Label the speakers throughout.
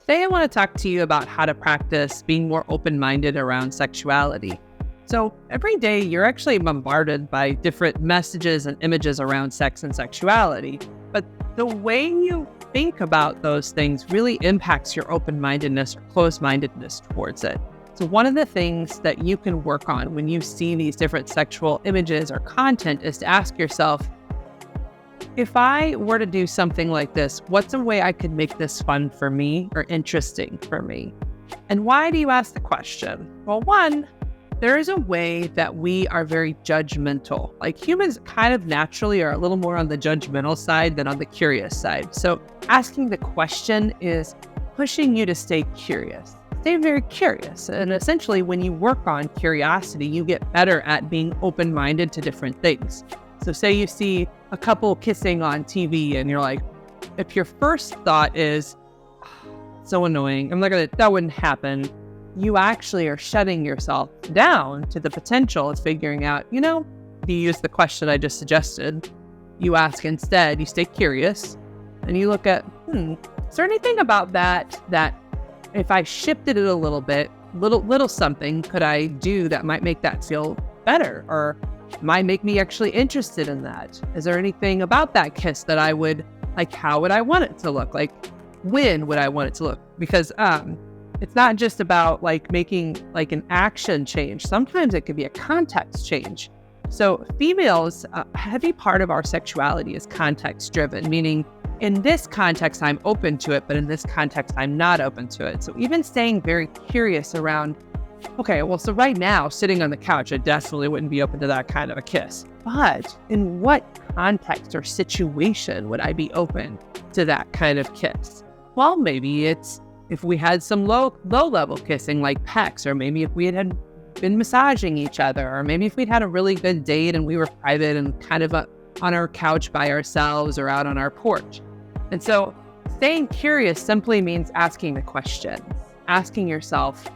Speaker 1: Today, I want to talk to you about how to practice being more open-minded around sexuality. So every day, you're actually bombarded by different messages and images around sex and sexuality. But the way you think about those things really impacts your open-mindedness or closed-mindedness towards it. So one of the things that you can work on when you see these different sexual images or content is to ask yourself, if I were to do something like this, what's a way I could make this fun for me or interesting for me? And why do you ask the question? Well, one, there is a way that we are very judgmental. Like humans kind of naturally are a little more on the judgmental side than on the curious side. So asking the question is pushing you to stay curious. Stay very curious. And essentially, when you work on curiosity, you get better at being open-minded to different things. So say you see a couple kissing on TV and you're like, if your first thought is, so annoying, that wouldn't happen. You actually are shutting yourself down to the potential of figuring out, you use the question I just suggested. You ask instead, you stay curious and you look at, is there anything about that if I shifted it a little bit, little something could I do that might make that feel better or might make me actually interested in that? Is there anything about that kiss that I would, how would I want it to look? When would I want it to look? Because it's not just about making an action change. Sometimes it could be a context change. So females, a heavy part of our sexuality is context driven, meaning in this context, I'm open to it, but in this context, I'm not open to it. So even staying very curious around, okay, well, so right now, sitting on the couch, I definitely wouldn't be open to that kind of a kiss. But in what context or situation would I be open to that kind of kiss? Well, maybe it's if we had some low-level kissing like pecks, or maybe if we had been massaging each other, or maybe if we'd had a really good date and we were private and kind of on our couch by ourselves or out on our porch. And so staying curious simply means asking the question, asking yourself,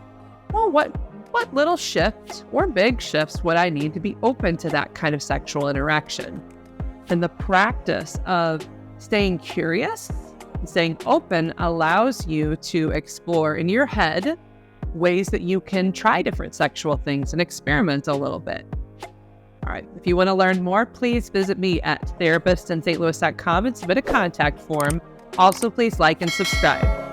Speaker 1: well, what little shift or big shifts would I need to be open to that kind of sexual interaction? And the practice of staying curious and staying open allows you to explore in your head ways that you can try different sexual things and experiment a little bit. All right, if you want to learn more, please visit me at therapistintlouis.com and submit a contact form. Also, please like and subscribe.